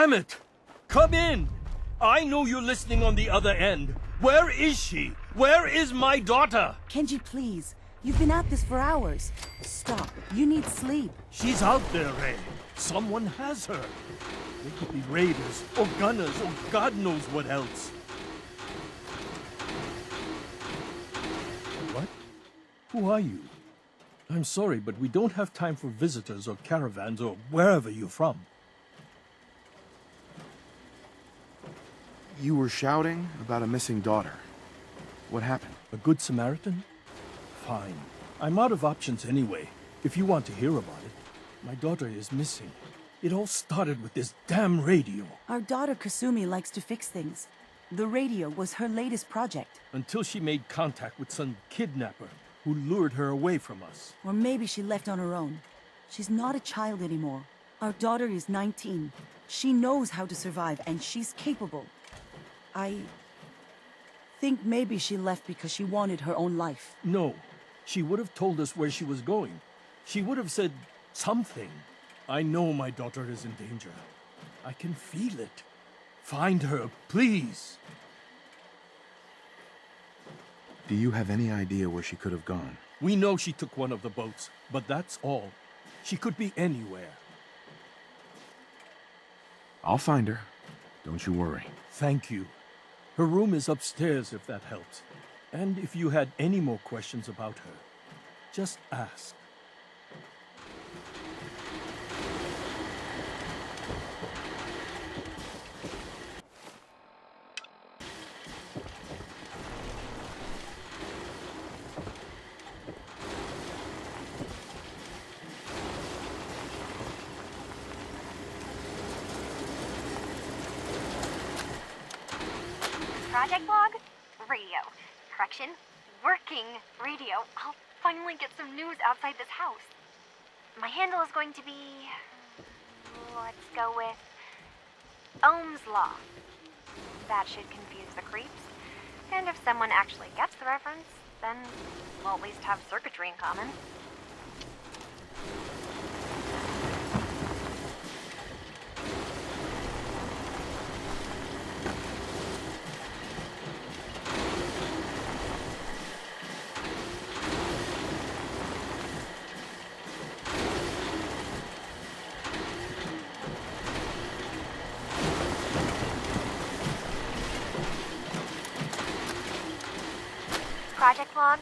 Damn it! Come in! I know you're listening on the other end. Where is she? Where is my daughter? Kenji, please. You've been at this for hours. Stop. You need sleep. She's out there, Ray. Someone has her. They could be raiders, or gunners, or God knows what else. What? Who are you? I'm sorry, but we don't have time for visitors or caravans or wherever you're from. You were shouting about a missing daughter. What happened? A good Samaritan? Fine. I'm out of options anyway, if you want to hear about it. My daughter is missing. It all started with this damn radio. Our daughter Kasumi likes to fix things. The radio was her latest project. Until she made contact with some kidnapper who lured her away from us. Or maybe she left on her own. She's not a child anymore. Our daughter is 19. She knows how to survive, and she's capable. I think maybe she left because she wanted her own life. No. She would have told us where she was going. She would have said something. I know my daughter is in danger. I can feel it. Find her, please. Do you have any idea where she could have gone? We know she took one of the boats, but that's all. She could be anywhere. I'll find her. Don't you worry. Thank you. Her room is upstairs, if that helps. And if you had any more questions about her, just ask. Project log? Radio. Correction, working radio. I'll finally get some news outside this house. My handle is going to be... let's go with... Ohm's Law. That should confuse the creeps. And if someone actually gets the reference, then we'll at least have circuitry in common. Project log,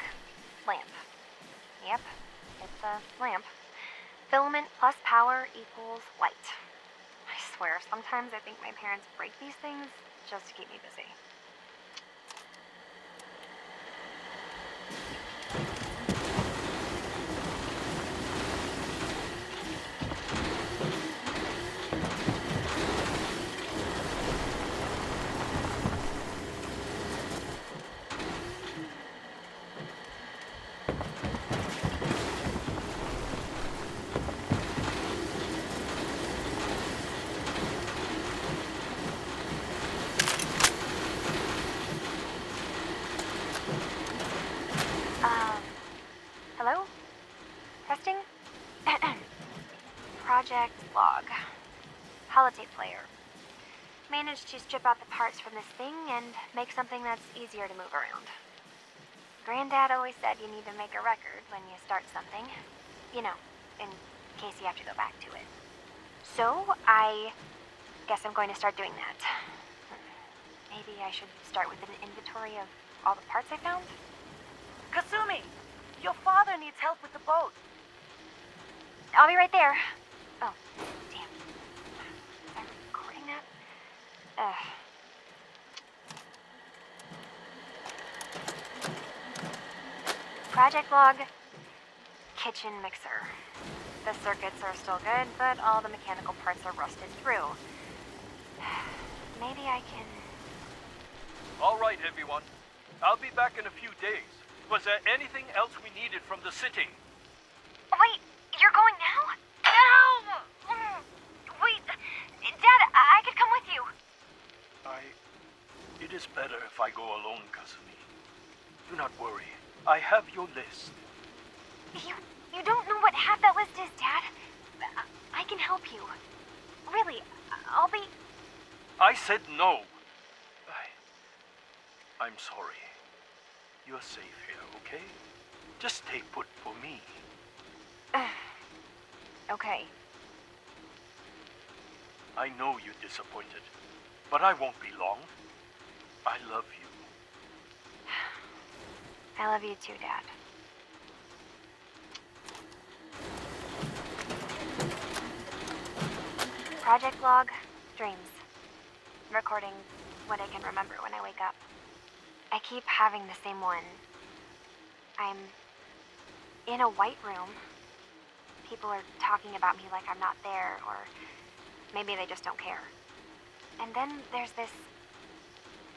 lamp. Yep, it's a lamp. Filament plus power equals light. I swear, sometimes I think my parents break these things just to keep me busy. Hello? Testing? Project log. Holotape player. Managed to strip out the parts from this thing and make something that's easier to move around. Granddad always said you need to make a record when you start something. You know, in case you have to go back to it. So, I guess I'm going to start doing that. Maybe I should start with an inventory of all the parts I found? Kasumi! Your father needs help with the boat. I'll be right there. Oh, damn. Was I recording that? Project log. Kitchen mixer. The circuits are still good, but all the mechanical parts are rusted through. Maybe I can... All right, everyone. I'll be back in a few days. Was there anything else we needed from the city? Wait, you're going now? No! Wait, Dad, I could come with you. It is better if I go alone, Kasumi. Do not worry. I have your list. You don't know what half that list is, Dad. I can help you. Really, I'll be I said no. I'm sorry. You're safe here, okay? Just stay put for me. Okay. I know you're disappointed, but I won't be long. I love you. I love you too, Dad. Project log, dreams. Recording what I can remember when I wake up. I keep having the same one. I'm in a white room. People are talking about me like I'm not there, or maybe they just don't care. And then there's this,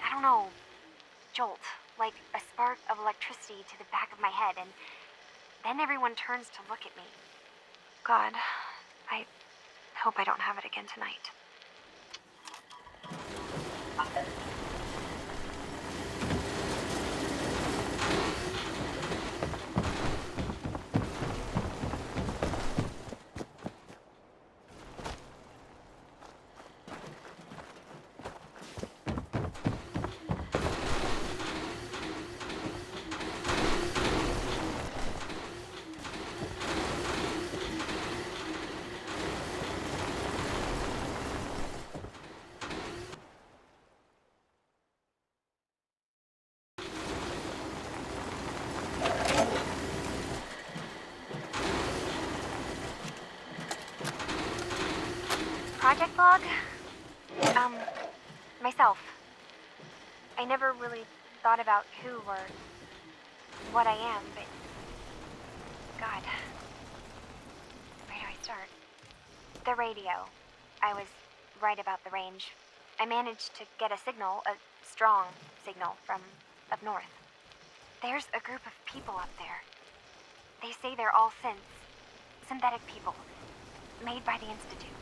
I don't know, jolt, like a spark of electricity to the back of my head, and then everyone turns to look at me. God, I hope I don't have it again tonight. Project log? Myself. I never really thought about who or what I am, but God, where do I start? The radio. I was right about the range. I managed to get a signal, a strong signal from up north. There's a group of people up there. They say they're all synthetic people, made by the Institute.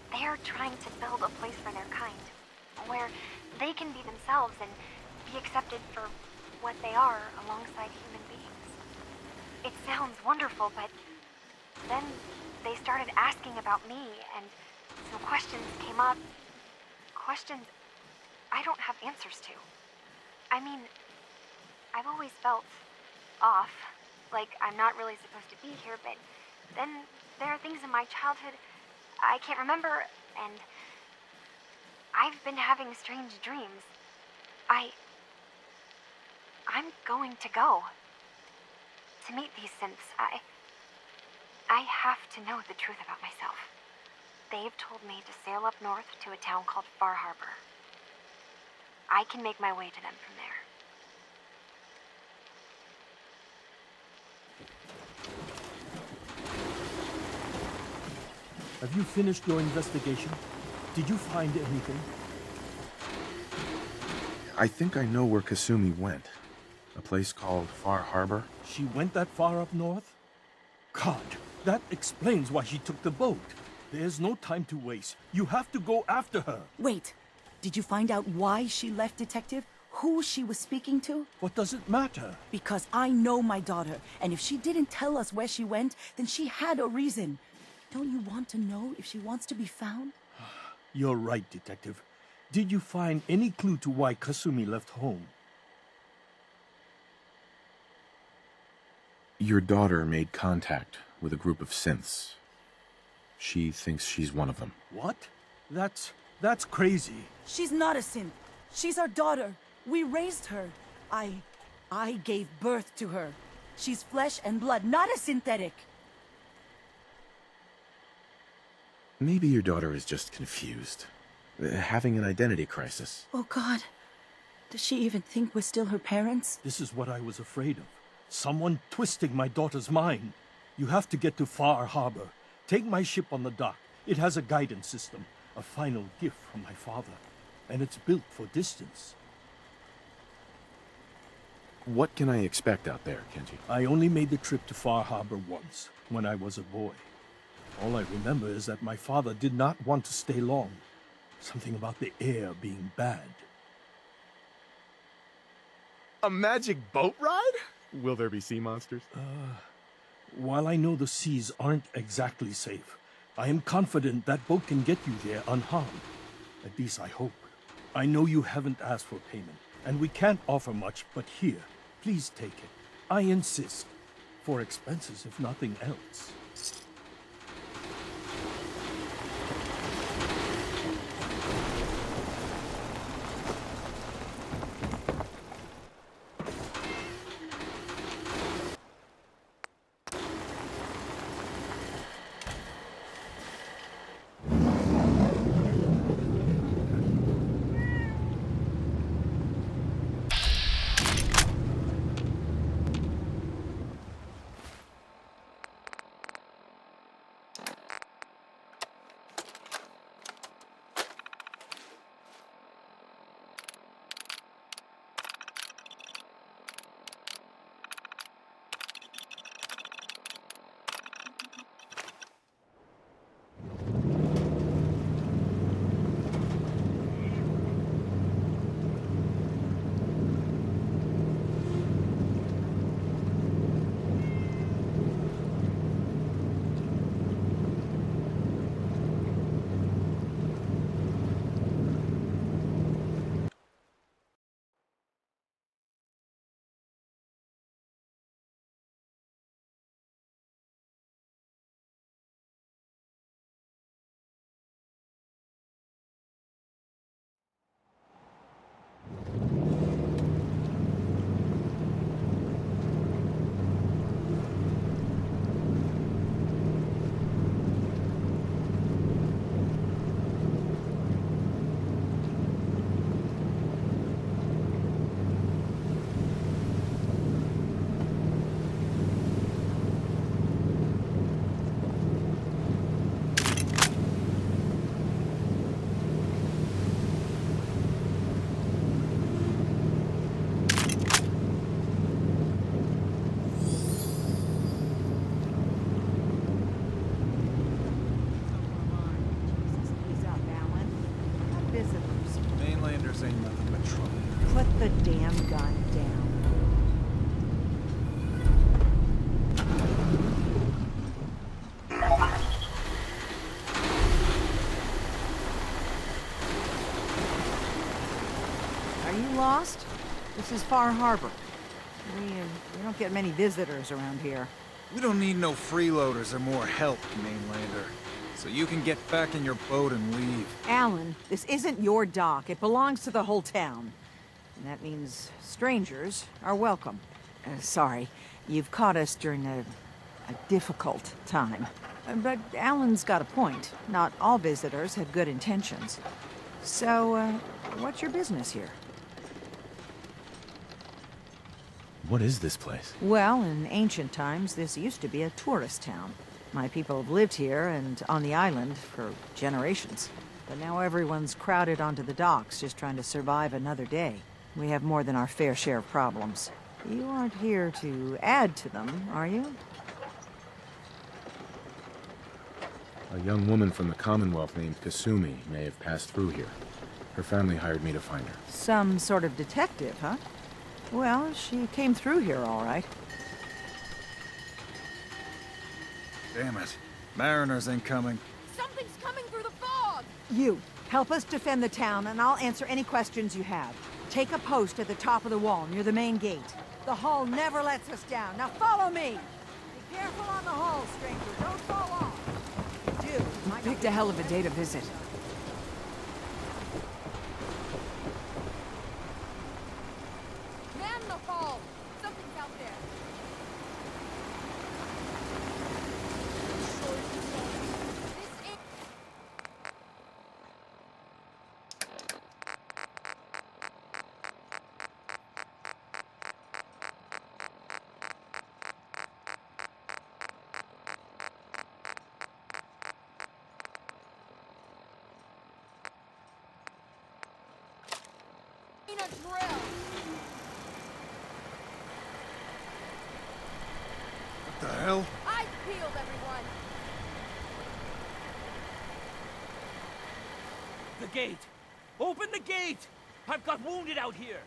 They are trying to build a place for their kind, where they can be themselves and be accepted for what they are alongside human beings. It sounds wonderful, but then they started asking about me, and some questions came up. Questions I don't have answers to. I mean, I've always felt off, like I'm not really supposed to be here, but then there are things in my childhood I can't remember, and I've been having strange dreams. I'm going to go. To meet these synths, I have to know the truth about myself. They've told me to sail up north to a town called Far Harbor. I can make my way to them from there. Have you finished your investigation? Did you find anything? I think I know where Kasumi went. A place called Far Harbor. She went that far up north? God, that explains why she took the boat. There's no time to waste. You have to go after her. Wait, did you find out why she left, Detective? Who she was speaking to? What does it matter? Because I know my daughter, and if she didn't tell us where she went, then she had a reason. Don't you want to know if she wants to be found? You're right, Detective. Did you find any clue to why Kasumi left home? Your daughter made contact with a group of synths. She thinks she's one of them. What? That's crazy. She's not a synth. She's our daughter. We raised her. I gave birth to her. She's flesh and blood, not a synthetic. Maybe your daughter is just confused. Having an identity crisis. Oh, God. Does she even think we're still her parents? This is what I was afraid of. Someone twisting my daughter's mind. You have to get to Far Harbor. Take my ship on the dock. It has a guidance system, a final gift from my father. And it's built for distance. What can I expect out there, Kenji? I only made the trip to Far Harbor once, when I was a boy. All I remember is that my father did not want to stay long. Something about the air being bad. A magic boat ride? Will there be sea monsters? While I know the seas aren't exactly safe, I am confident that boat can get you there unharmed. At least I hope. I know you haven't asked for payment, and we can't offer much, but here, please take it. I insist. For expenses, if nothing else. Mainlanders ain't nothing but trouble. Put the damn gun down. Are you lost? This is Far Harbor. We don't get many visitors around here. We don't need no freeloaders or more help, Mainlander. So you can get back in your boat and leave. Alan, this isn't your dock. It belongs to the whole town. And that means strangers are welcome. Sorry, you've caught us during a difficult time. But Alan's got a point. Not all visitors have good intentions. So, what's your business here? What is this place? Well, in ancient times, this used to be a tourist town. My people have lived here and on the island for generations. But now everyone's crowded onto the docks, just trying to survive another day. We have more than our fair share of problems. You aren't here to add to them, are you? A young woman from the Commonwealth named Kasumi may have passed through here. Her family hired me to find her. Some sort of detective, huh? Well, she came through here all right. Damn it. Mariners ain't coming. Something's coming through the fog! You, help us defend the town, and I'll answer any questions you have. Take a post at the top of the wall, near the main gate. The hull never lets us down. Now follow me! Be careful on the hull, stranger. Don't fall off. If you do, you might Picked a hell of a day to visit. Man the hull! Something's out there! This ain't... ain't a drill! What the hell? Eyes peeled, everyone! The gate! Open the gate! I've got wounded out here!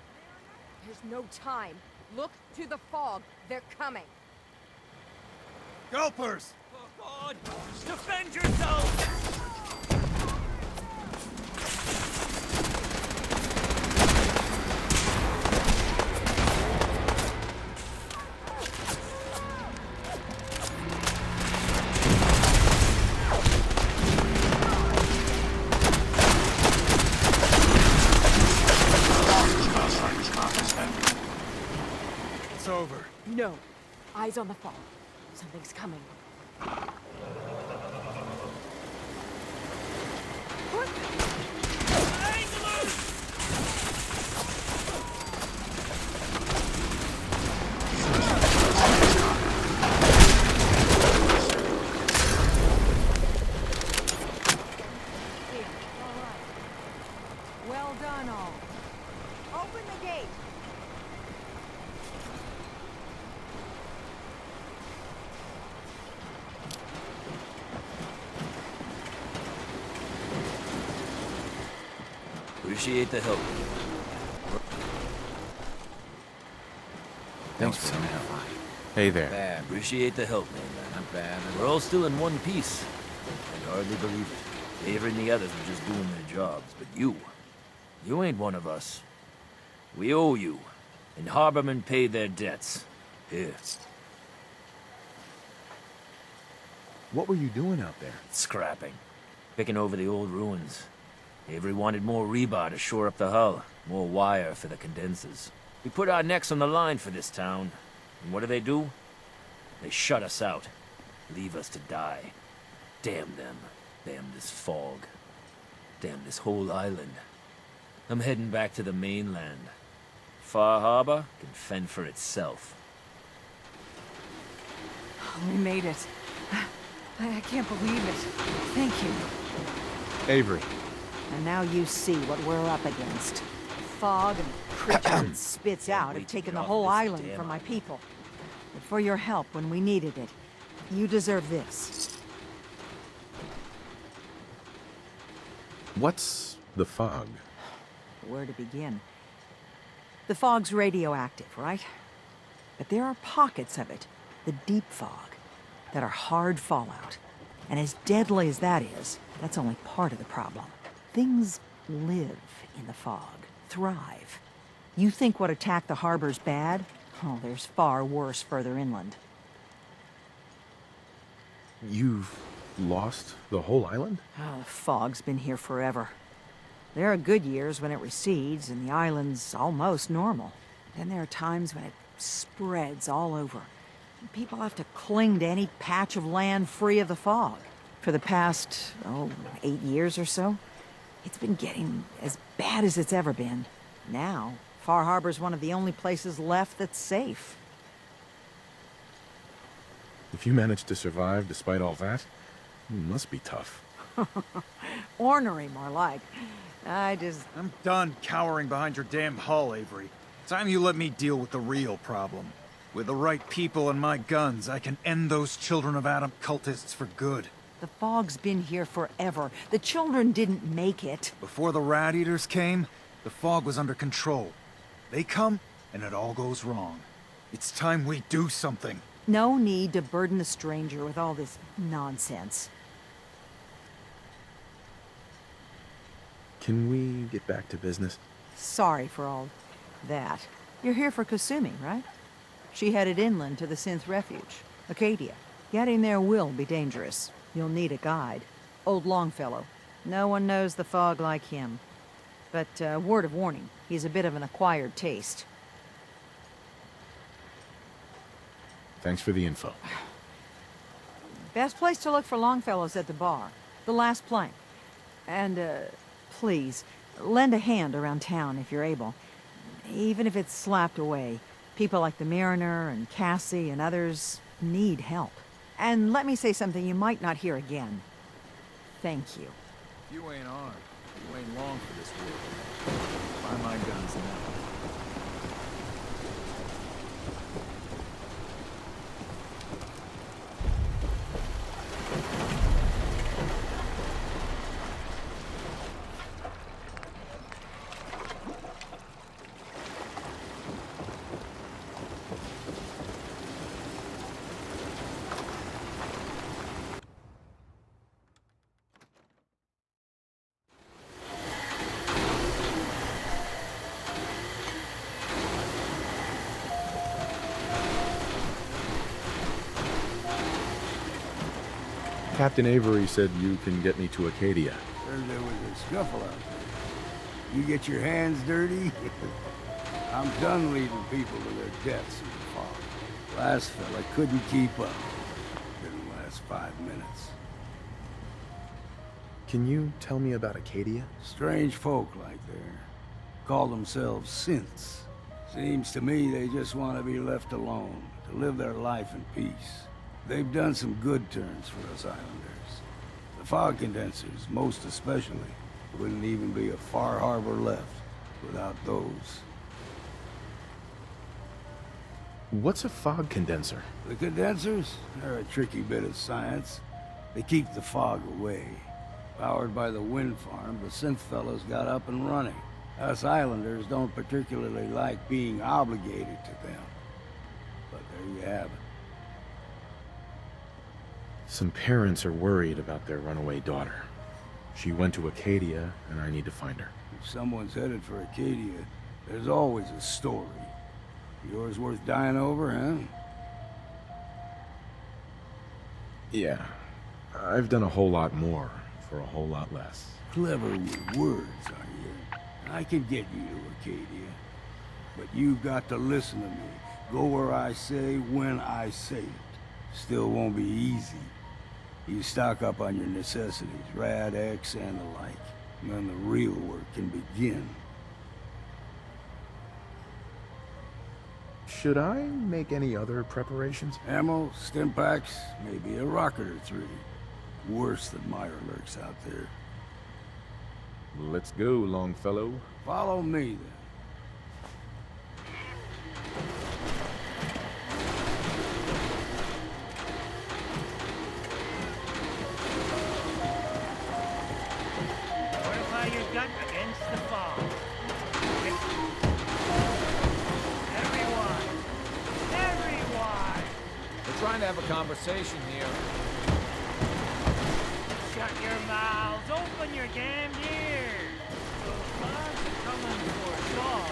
There's no time. Look to the fog. They're coming. Gulpers! Oh God! Defend yourselves! It's over. No. Eyes on the fog. Something's coming. Well done, all. Open the gate. Appreciate the help. Thanks for the help. Hey there. Bad. Appreciate the help, man. Not bad. We're all still in one piece. I hardly believe it. Avery and the others were just doing their jobs, but you ain't one of us. We owe you, and Harbormen paid their debts. Here, What were you doing out there? scrapping, picking over the old ruins. Avery wanted more rebar to shore up the hull, more wire for the condensers. We put our necks on the line for this town, and what do? They shut us out, leave us to die. Damn them. Damn this fog. Damn this whole island. I'm heading back to the mainland. Far Harbor can fend for itself. We made it. I can't believe it. Thank you. Avery. And now you see what we're up against. Fog and creatures it spits out have taken the whole island from my people. But for your help when we needed it, you deserve this. What's the fog? Where to begin? The fog's radioactive, right? But there are pockets of it, the deep fog, that are hard fallout. And as deadly as that is, that's only part of the problem. Things live in the fog, thrive. You think what attacked the harbor's bad? Oh, there's far worse further inland. You've lost the whole island? Oh, the fog's been here forever. There are good years when it recedes and the island's almost normal. Then there are times when it spreads all over. And people have to cling to any patch of land free of the fog. For the past, 8 years or so, it's been getting as bad as it's ever been. Now, Far Harbor's one of the only places left that's safe. If you managed to survive despite all that, it must be tough. Ornery, more like. I'm done cowering behind your damn hull, Avery. Time you let me deal with the real problem. With the right people and my guns, I can end those Children of Adam cultists for good. The fog's been here forever. The children didn't make it. Before the Rat Eaters came, the fog was under control. They come, and it all goes wrong. It's time we do something. No need to burden the stranger with all this nonsense. Can we get back to business? Sorry for all that. You're here for Kasumi, right? She headed inland to the Synth Refuge, Acadia. Getting there will be dangerous. You'll need a guide. Old Longfellow. No one knows the fog like him. But, word of warning, he's a bit of an acquired taste. Thanks for the info. Best place to look for Longfellow's at the bar. The last plank. And, please, lend a hand around town if you're able. Even if it's slapped away. People like the Mariner and Cassie and others need help. And let me say something you might not hear again. Thank you. If you ain't armed, you ain't long for this world. Buy my guns now. Captain Avery said you can get me to Acadia. Heard there was a scuffle out there. You get your hands dirty? I'm done leading people to their deaths in the fog. Last fella couldn't keep up. Didn't last 5 minutes. Can you tell me about Acadia? Strange folk like there. Call themselves synths. Seems to me they just want to be left alone, to live their life in peace. They've done some good turns for us islanders. The fog condensers, most especially, wouldn't even be a Far Harbor left without those. What's a fog condenser? The condensers are a tricky bit of science. They keep the fog away. Powered by the wind farm, the synth fellows got up and running. Us islanders don't particularly like being obligated to them. But there you have it. Some parents are worried about their runaway daughter. She went to Acadia, and I need to find her. If someone's headed for Acadia, there's always a story. Yours worth dying over, huh? Yeah. I've done a whole lot more for a whole lot less. Clever with words, are you? I can get you to Acadia. But you've got to listen to me. Go where I say, when I say it. Still won't be easy. You stock up on your necessities, Rad X and the like. And then the real work can begin. Should I make any other preparations? Ammo, stim packs, maybe a rocket or 3. Worse than Meyer lurks out there. Let's go, Longfellow. Follow me, then. Fortify your gut against the fog. Everyone! We're trying to have a conversation here. Shut your mouths! Open your damned ears! Those bugs are coming for us all.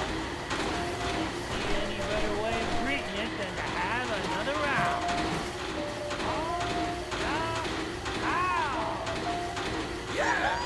I can't see any better way of greeting it than to have another round. Yeah!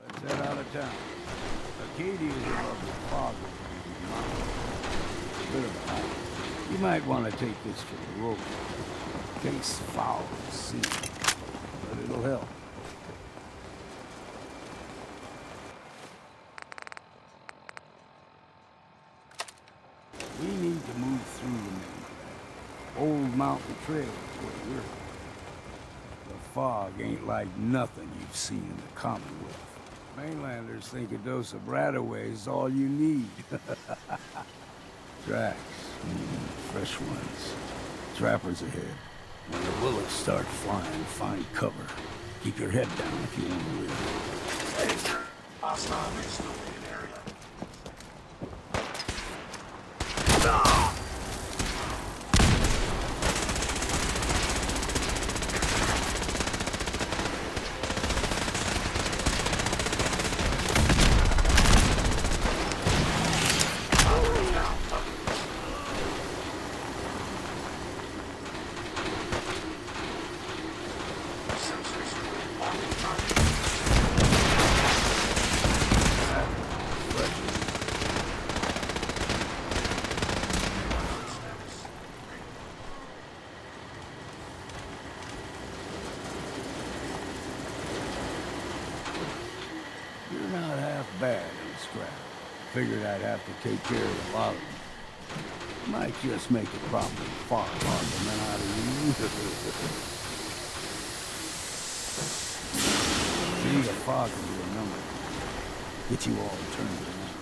Let's head out of town. Acadia is above the fog mountain. A bit of a hike. You might want to take this for the road. Tastes foul to see, but it'll help. We need to move through the mainland. Old Mountain Trail is where we're headed. The fog ain't like nothing you've seen in the Commonwealth. Mainlanders think a dose of Radaway is all you need. Tracks. Fresh ones. Trappers ahead. When the bullets start flying, find cover. Keep your head down if you want to live. Hostile still in the area. You're not half bad in the scrap. Figured I'd have to take care of a lot of them. Might just make a proper Far Harbor man out of you. Maybe a fog can do a number. Get you all turned around.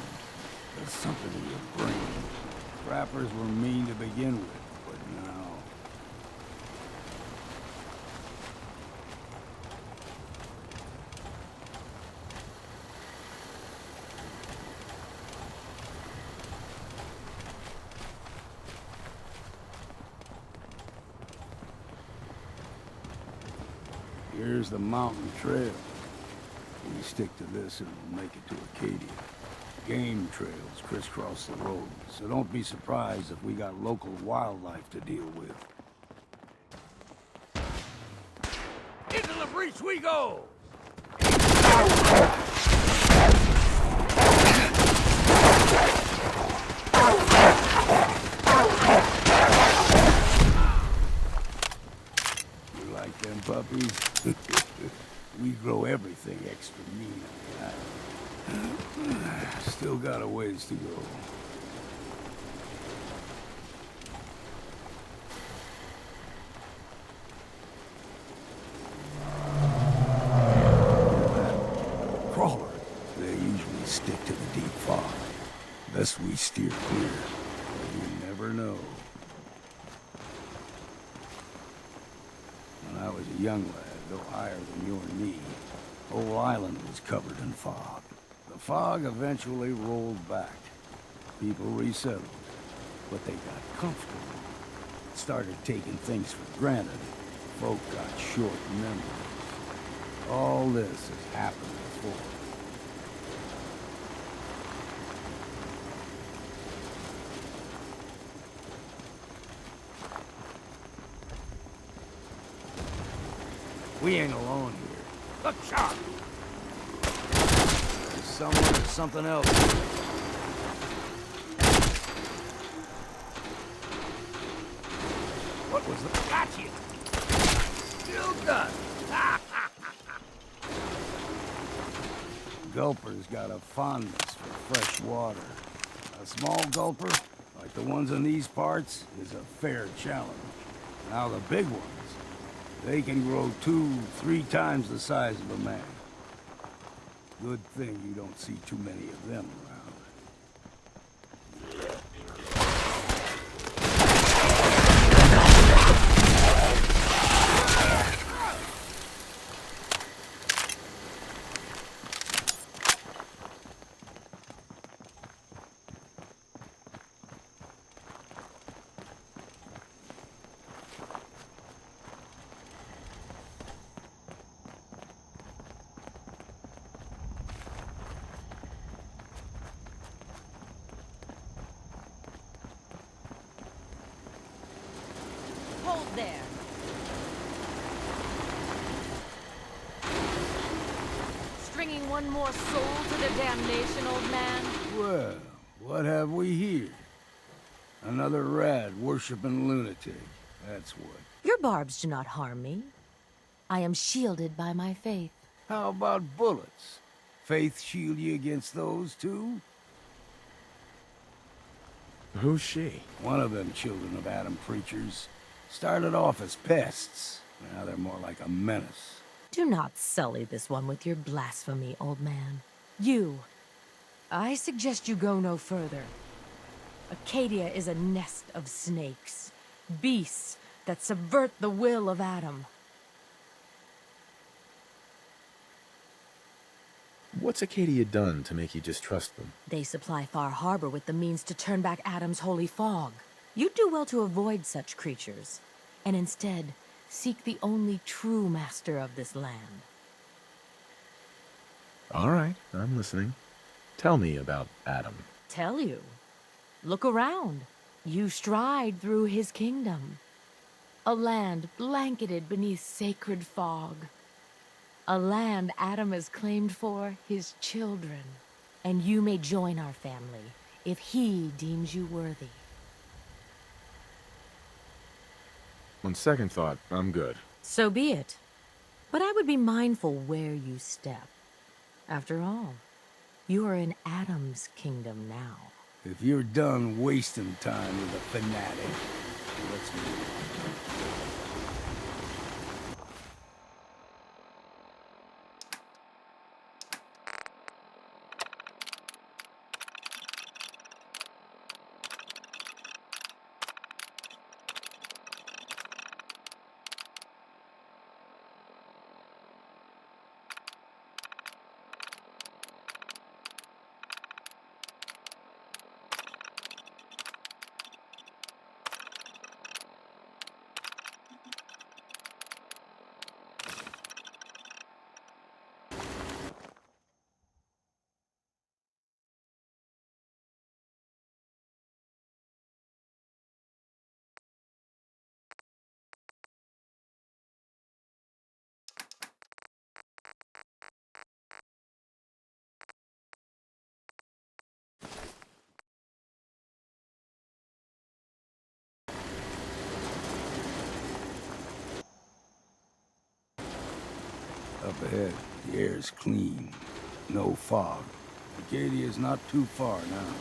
There's something in your brain. Trappers were mean to begin with, but now... Here's the mountain trail. We stick to this and we'll make it to Acadia. Game trails crisscross the road, so don't be surprised if we got local wildlife to deal with. Into the breach we go! You like them puppies? We grow everything extra mean on the island. Still got a ways to go. Crawler. They usually stick to the deep fog. Best we steer clear. But you never know. When I was a young lad, no higher than your knee, whole island was covered in fog. The fog eventually rolled back. People resettled, but they got comfortable. Started taking things for granted. Folk got short memories. All this has happened before. We ain't alone here. Look sharp! There's someone or something else here. What was the... Got you! Still done! Gulper's got a fondness for fresh water. A small gulper, like the ones in these parts, is a fair challenge. Now the big ones, they can grow 2-3 times the size of a man. Good thing you don't see too many of them around. Hold there. Stringing one more soul to their damnation, old man? Well, what have we here? Another rad worshipping lunatic. That's what. Your barbs do not harm me. I am shielded by my faith. How about bullets? Faith shield you against those too? Who's she? One of them children of Adam preachers. Started off as pests. Now they're more like a menace. Do not sully this one with your blasphemy, old man. You. I suggest you go no further. Acadia is a nest of snakes. Beasts that subvert the will of Adam. What's Acadia done to make you distrust them? They supply Far Harbor with the means to turn back Adam's holy fog. You'd do well to avoid such creatures, and instead seek the only true master of this land. All right, I'm listening. Tell me about Adam. Tell you. Look around. You stride through his kingdom. A land blanketed beneath sacred fog. A land Adam has claimed for his children. And you may join our family if he deems you worthy. On second thought, I'm good. So be it. But I would be mindful where you step. After all, you are in Adam's kingdom now. If you're done wasting time with a fanatic, let's move Up ahead, the air's clean. No fog. Acadia's not too far now.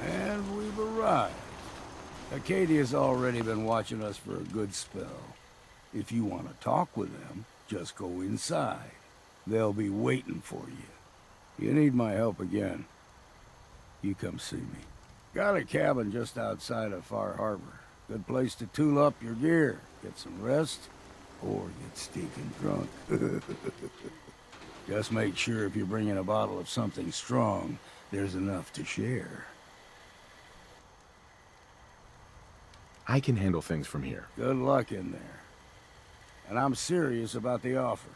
And we've arrived. Acadia's already been watching us for a good spell. If you want to talk with them, just go inside. They'll be waiting for you. You need my help again, you come see me. Got a cabin just outside of Far Harbor. Good place to tool up your gear, get some rest, or get stinking drunk. Just make sure if you're bringing a bottle of something strong, there's enough to share. I can handle things from here. Good luck in there. And I'm serious about the offer.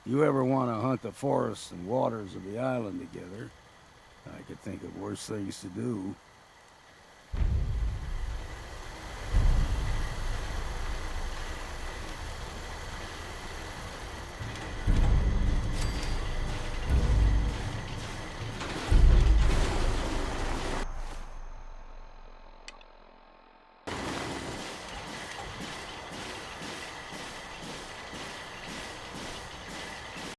You ever want to hunt the forests and waters of the island together, I could think of worse things to do.